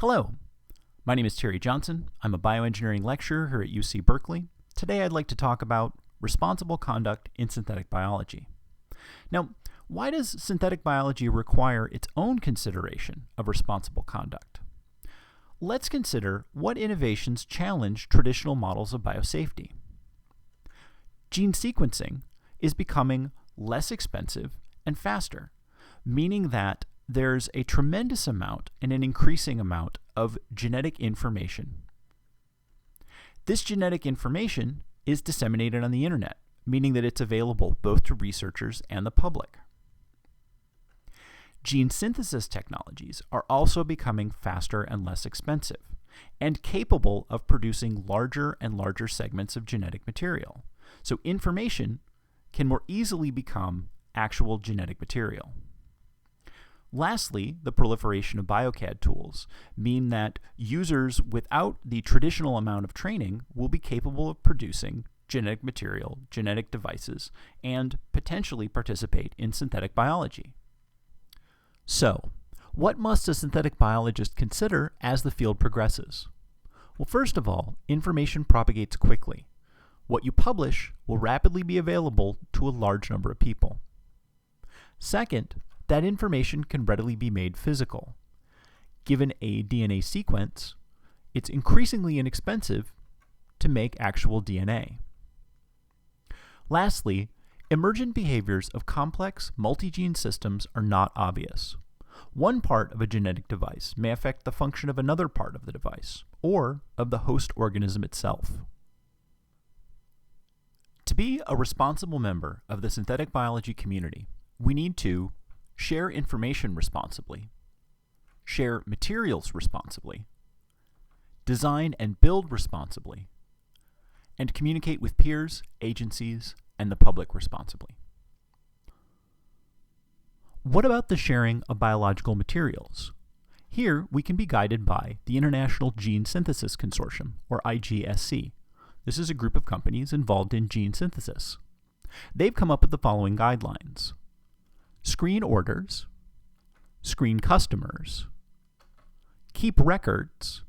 Hello, my name is Terry Johnson. I'm a bioengineering lecturer here at UC Berkeley. Today I'd like to talk about responsible conduct in synthetic biology. Now, why does synthetic biology require its own consideration of responsible conduct? Let's consider what innovations challenge traditional models of biosafety. Gene sequencing is becoming less expensive and faster, meaning that there's a tremendous amount and an increasing amount of genetic information. This genetic information is disseminated on the internet, meaning that it's available both to researchers and the public. Gene synthesis technologies are also becoming faster and less expensive, and capable of producing larger and larger segments of genetic material. So information can more easily become actual genetic material. Lastly, the proliferation of BioCAD tools mean that users without the traditional amount of training will be capable of producing genetic material, genetic devices, and potentially participate in synthetic biology. So, what must a synthetic biologist consider as the field progresses? Well, first of all, information propagates quickly. What you publish will rapidly be available to a large number of people. Second, that information can readily be made physical. Given a DNA sequence, it's increasingly inexpensive to make actual DNA. Lastly, emergent behaviors of complex multi-gene systems are not obvious. One part of a genetic device may affect the function of another part of the device, or of the host organism itself. To be a responsible member of the synthetic biology community, we need to share information responsibly, share materials responsibly, design and build responsibly, and communicate with peers, agencies, and the public responsibly. What about the sharing of biological materials? Here, we can be guided by the International Gene Synthesis Consortium, or IGSC. This is a group of companies involved in gene synthesis. They've come up with the following guidelines: screen orders, screen customers, keep records,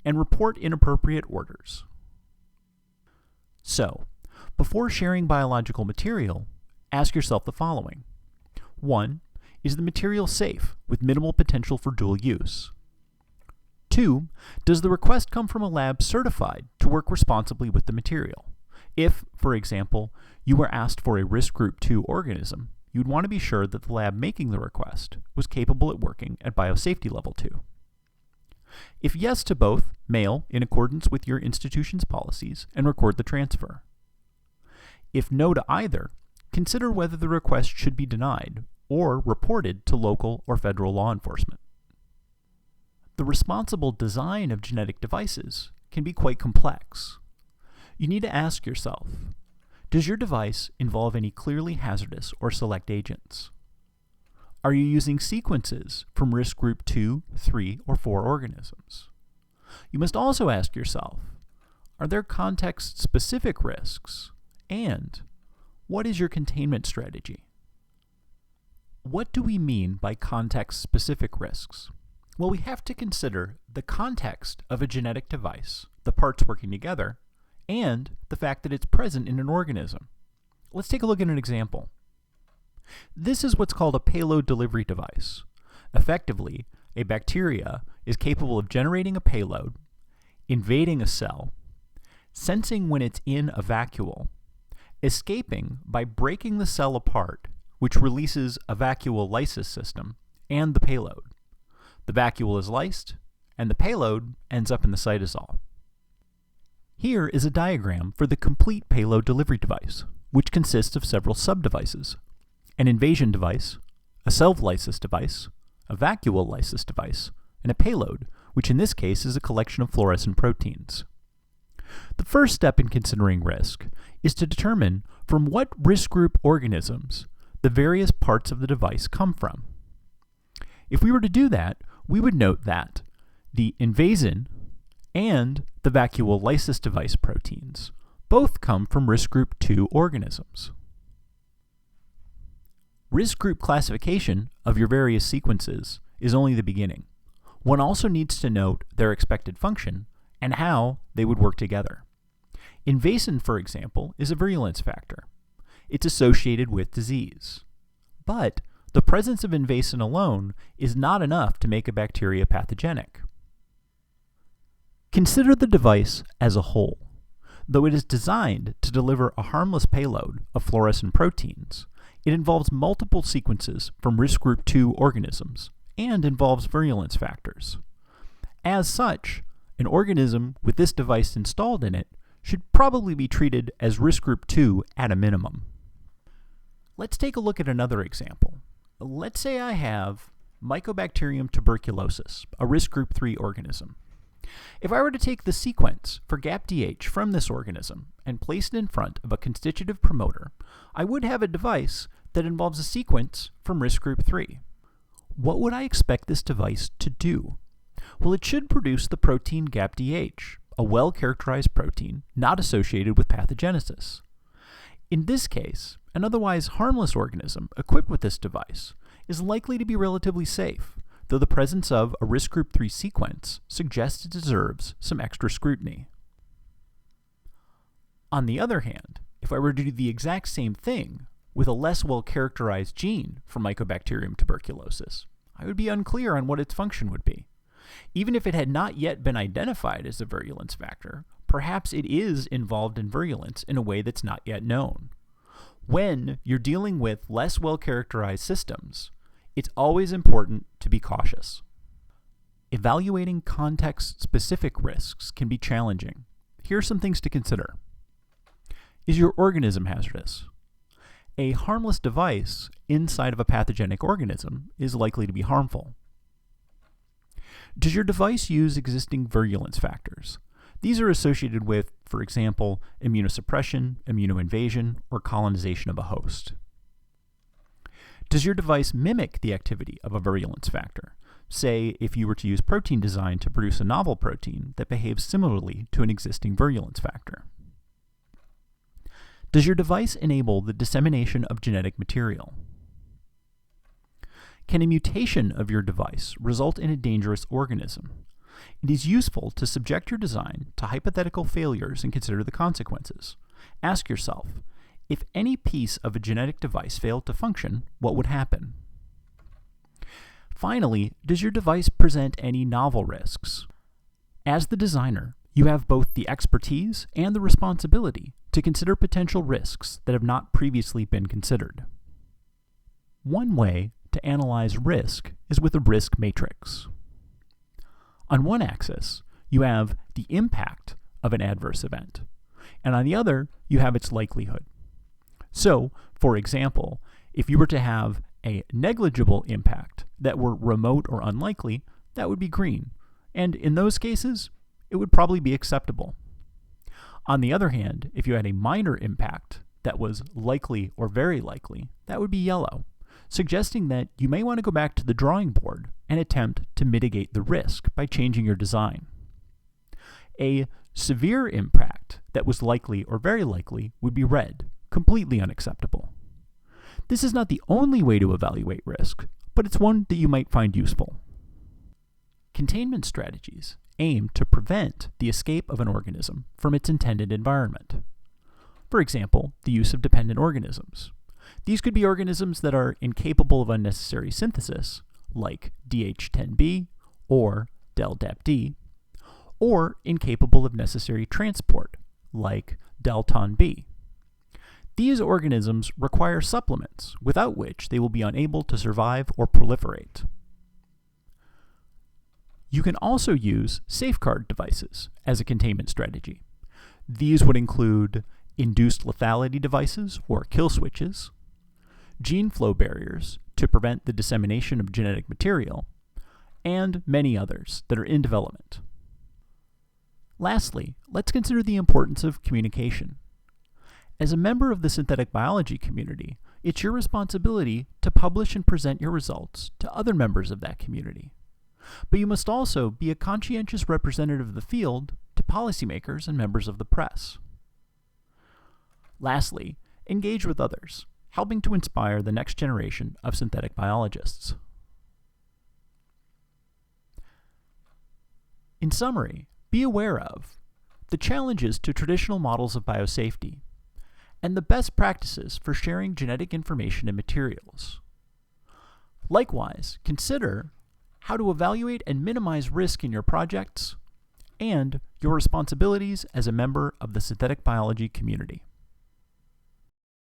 and report inappropriate orders. So, before sharing biological material, ask yourself the following. 1. Is the material safe with minimal potential for dual use? 2. Does the request come from a lab certified to work responsibly with the material? If, for example, you were asked for a risk group 2 organism, you'd want to be sure that the lab making the request was capable at working at biosafety level 2. If yes to both, mail in accordance with your institution's policies and record the transfer. If no to either, consider whether the request should be denied or reported to local or federal law enforcement. The responsible design of genetic devices can be quite complex. You need to ask yourself, does your device involve any clearly hazardous or select agents? Are you using sequences from risk group 2, 3, or 4 organisms? You must also ask yourself, are there context-specific risks? And what is your containment strategy? What do we mean by context-specific risks? Well, we have to consider the context of a genetic device, the parts working together, and the fact that it's present in an organism. Let's take a look at an example. This is what's called a payload delivery device. Effectively, a bacteria is capable of generating a payload, invading a cell, sensing when it's in a vacuole, escaping by breaking the cell apart, which releases a vacuole lysis system, and the payload. The vacuole is lysed, and the payload ends up in the cytosol. Here is a diagram for the complete payload delivery device, which consists of several subdevices: an invasion device, a self-lysis device, a vacuole lysis device, and a payload, which in this case is a collection of fluorescent proteins. The first step in considering risk is to determine from what risk group organisms the various parts of the device come from. If we were to do that, we would note that the invasin and the vacuole lysis device proteins both come from risk group 2 organisms. Risk group classification of your various sequences is only the beginning. One also needs to note their expected function and how they would work together. Invacin, for example, is a virulence factor. It's associated with disease. But the presence of invacin alone is not enough to make a bacteria pathogenic. Consider the device as a whole. Though it is designed to deliver a harmless payload of fluorescent proteins, it involves multiple sequences from risk group 2 organisms and involves virulence factors. As such, an organism with this device installed in it should probably be treated as risk group 2 at a minimum. Let's take a look at another example. Let's say I have Mycobacterium tuberculosis, a risk group 3 organism. If I were to take the sequence for GAPDH from this organism and place it in front of a constitutive promoter, I would have a device that involves a sequence from risk group 3. What would I expect this device to do? Well, it should produce the protein GAPDH, a well-characterized protein not associated with pathogenesis. In this case, an otherwise harmless organism equipped with this device is likely to be relatively safe, though the presence of a risk group 3 sequence suggests it deserves some extra scrutiny. On the other hand, if I were to do the exact same thing with a less well-characterized gene for Mycobacterium tuberculosis, I would be unclear on what its function would be. Even if it had not yet been identified as a virulence factor, perhaps it is involved in virulence in a way that's not yet known. When you're dealing with less well-characterized systems, it's always important to be cautious. Evaluating context-specific risks can be challenging. Here are some things to consider. Is your organism hazardous? A harmless device inside of a pathogenic organism is likely to be harmful. Does your device use existing virulence factors? These are associated with, for example, immunosuppression, immunoinvasion, or colonization of a host. Does your device mimic the activity of a virulence factor? Say, if you were to use protein design to produce a novel protein that behaves similarly to an existing virulence factor. Does your device enable the dissemination of genetic material? Can a mutation of your device result in a dangerous organism? It is useful to subject your design to hypothetical failures and consider the consequences. Ask yourself, if any piece of a genetic device failed to function, what would happen? Finally, does your device present any novel risks? As the designer, you have both the expertise and the responsibility to consider potential risks that have not previously been considered. One way to analyze risk is with a risk matrix. On one axis, you have the impact of an adverse event, and on the other, you have its likelihood. So, for example, if you were to have a negligible impact that were remote or unlikely, that would be green, and in those cases, it would probably be acceptable. On the other hand, if you had a minor impact that was likely or very likely, that would be yellow, suggesting that you may want to go back to the drawing board and attempt to mitigate the risk by changing your design. A severe impact that was likely or very likely would be red, completely unacceptable. This is not the only way to evaluate risk, but it's one that you might find useful. Containment strategies aim to prevent the escape of an organism from its intended environment. For example, the use of dependent organisms. These could be organisms that are incapable of unnecessary synthesis, like DH10B or DelDapD, or incapable of necessary transport, like DelTonB. These organisms require supplements, without which they will be unable to survive or proliferate. You can also use safeguard devices as a containment strategy. These would include induced lethality devices, or kill switches, gene flow barriers to prevent the dissemination of genetic material, and many others that are in development. Lastly, let's consider the importance of communication. As a member of the synthetic biology community, it's your responsibility to publish and present your results to other members of that community. But you must also be a conscientious representative of the field to policymakers and members of the press. Lastly, engage with others, helping to inspire the next generation of synthetic biologists. In summary, be aware of the challenges to traditional models of biosafety, and the best practices for sharing genetic information and materials. Likewise, consider how to evaluate and minimize risk in your projects, and your responsibilities as a member of the synthetic biology community.